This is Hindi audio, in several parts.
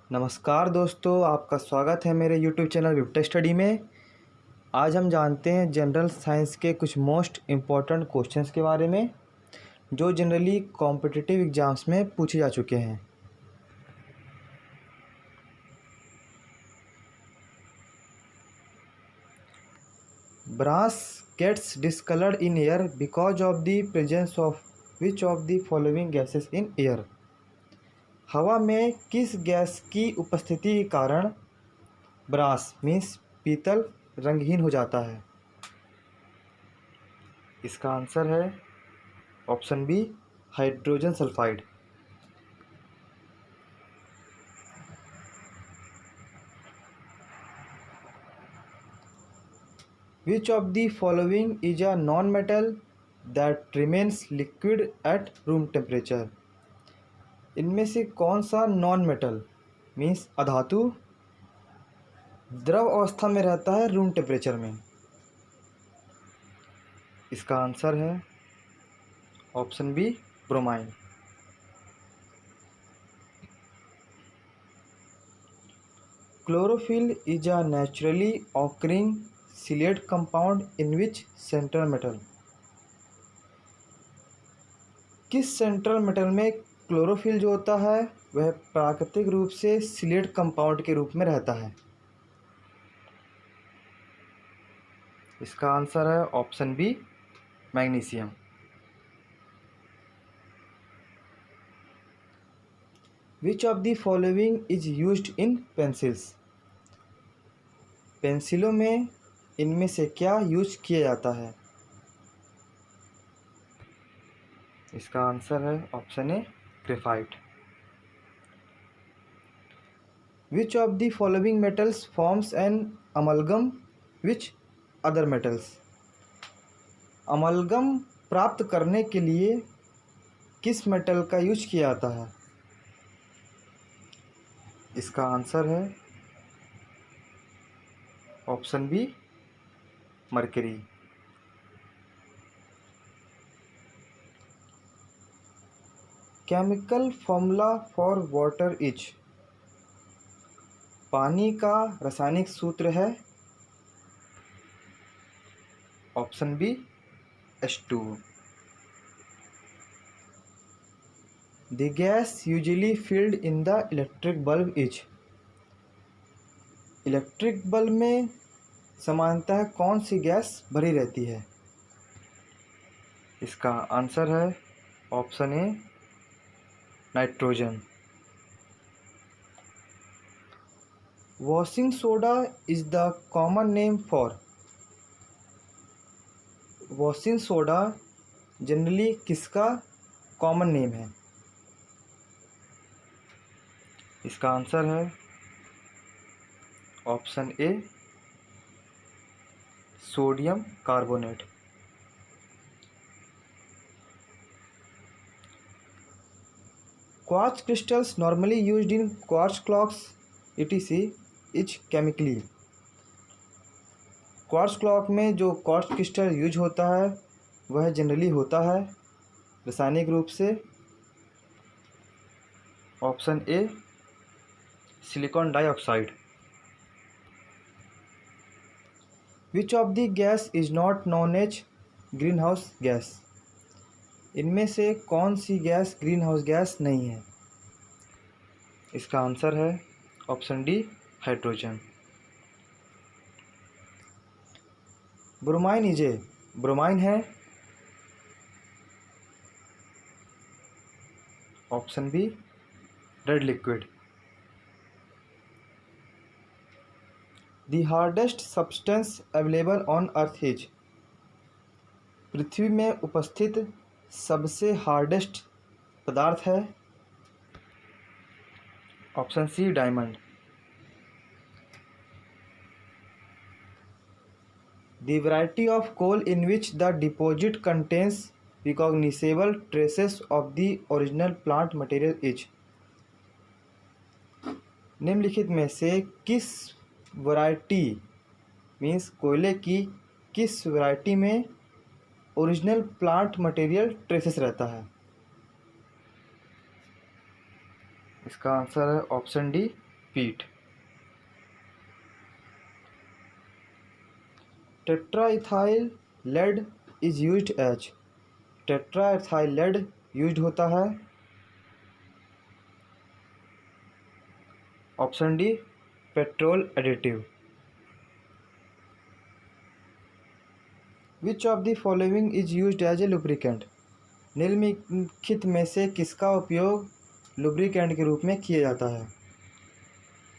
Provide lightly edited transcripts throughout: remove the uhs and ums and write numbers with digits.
नमस्कार दोस्तों, आपका स्वागत है मेरे YouTube चैनल विप्टा स्टडी में। आज हम जानते हैं जनरल साइंस के कुछ मोस्ट इम्पॉर्टेंट क्वेश्चंस के बारे में जो जनरली कॉम्पिटिटिव एग्ज़ाम्स में पूछे जा चुके हैं। Brass gets discoloured in air because of the presence of which of the following gases in air. हवा में किस गैस की उपस्थिति के कारण ब्रास मीन्स पीतल रंगहीन हो जाता है? इसका आंसर है option B, hydrogen sulphide. Which of the following is a non metal that remains liquid at room temperature. इनमें से कौन सा नॉन मेटल मीन्स अधातु द्रव अवस्था में रहता है रूम टेम्परेचर में? इसका आंसर है option B, bromine. Chlorophyll is a naturally occurring chelate compound in which central metal. किस सेंट्रल मेटल में क्लोरोफिल जो होता है वह प्राकृतिक रूप से सिलेट कंपाउंड के रूप में रहता है? इसका आंसर है option B, magnesium. Which of the following is used in pencils. पेंसिलों में इनमें से क्या यूज किया जाता है? इसका आंसर है option A, graphite. Which of the following metals forms an amalgam which other metals. Amalgam प्राप्त करने के लिए किस मेटल का यूज किया जाता है? इसका आंसर है option B, mercury. Chemical formula for water is. पानी का रासायनिक सूत्र है option B, H2। The gas usually filled in the electric bulb is. Electric bulb में सामान्यतः कौन सी गैस भरी रहती है? इसका आंसर है option A, nitrogen. Washing soda is the common name for. Washing soda generally किसका कॉमन नेम है? इसका आंसर है option A, sodium carbonate. Quartz crystals normally used in quartz clocks etc is chemically. Quartz clock में जो क्वार्ट्ज क्रिस्टल यूज होता है वह जनरली होता है रासायनिक रूप से option A, silicon dioxide. Which of the gas is not known as greenhouse gas. इनमें से कौन सी गैस ग्रीन हाउस गैस नहीं है? इसका आंसर है option D, hydrogen. Bromine is a. Bromine है option B, red liquid. The hardest substance available on earth is. पृथ्वी में उपस्थित सबसे हार्डेस्ट पदार्थ है option C, diamond. The variety of coal in which the deposit contains रिकॉग्निसेबल traces of the original plant material is. निम्नलिखित में से किस वैरायटी मीन्स कोयले की किस वैरायटी में ओरिजिनल प्लांट मटेरियल ट्रेसेस रहता है? इसका आंसर है option D, peat. Tetraethyl lead is used as. Tetraethyl lead used होता है option D petrol additive. Which of the following is used as a lubricant. निम्नलिखित में से किसका उपयोग लुब्रिकेंट के रूप में किया जाता है।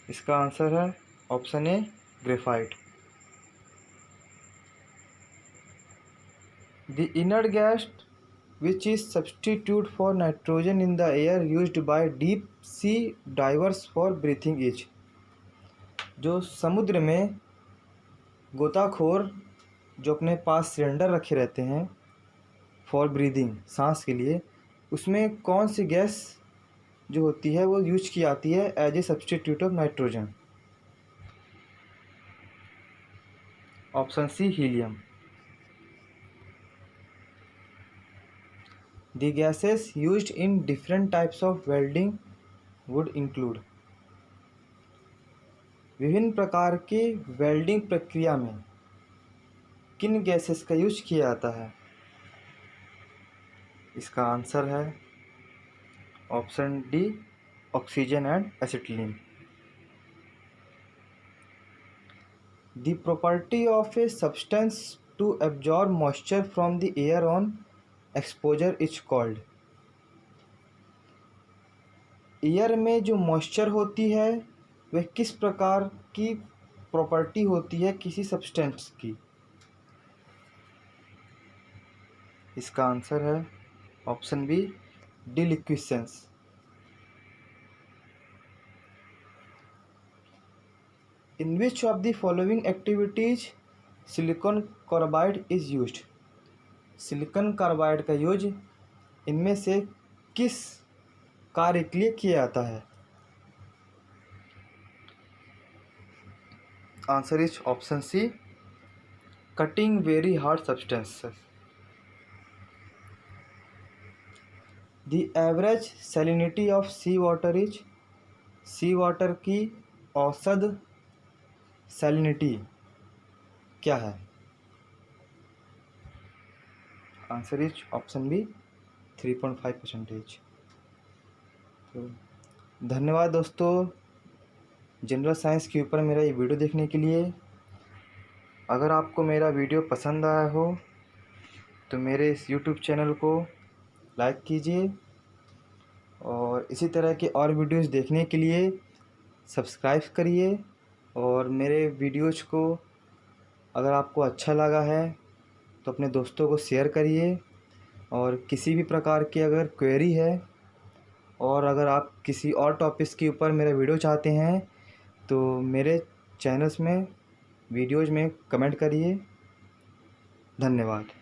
इसका आंसर है option A graphite. The inert gas which is substitute for nitrogen in the air used by deep sea diverse for breathing is. जो समुद्र में गोताखोर जो अपने पास सिलेंडर रखे रहते हैं फॉर ब्रीदिंग, सांस के लिए, उसमें कौन सी गैस जो होती है वो यूज की जाती है as a substitute of nitrogen. Option C helium. The gases used in different types of welding would include. विभिन्न प्रकार की वेल्डिंग प्रक्रिया में किन गैसेस का यूज किया जाता है। इसका आंसर है option D oxygen and acetylene. The property of a substance to absorb moisture from the air on exposure is called. Air में जो मॉइस्चर होती है वह किस प्रकार की प्रॉपर्टी होती है किसी सब्सटेंस की। इसका आंसर है option B deliquescence. In which of the following activities silicon carbide is used. Silicon carbide का यूज इनमें से किस कार्य के लिए किया जाता है। Answer is option C cutting very hard substances. The average salinity of sea water is. Sea water की औसत सैलिनिटी क्या है। Answer is option B 3.5%। तो धन्यवाद दोस्तों जनरल साइंस के ऊपर मेरा ये वीडियो देखने के लिए। अगर आपको मेरा वीडियो पसंद आया हो तो मेरे इस यूट्यूब चैनल को लाइक कीजिए और इसी तरह के और वीडियोस देखने के लिए सब्सक्राइब करिए। और मेरे वीडियोज़ को अगर आपको अच्छा लगा है तो अपने दोस्तों को शेयर करिए। और किसी भी प्रकार की अगर क्वेरी है और अगर आप किसी और टॉपिक्स के ऊपर मेरा वीडियो चाहते हैं तो मेरे चैनल्स में वीडियोज़ में कमेंट करिए। धन्यवाद।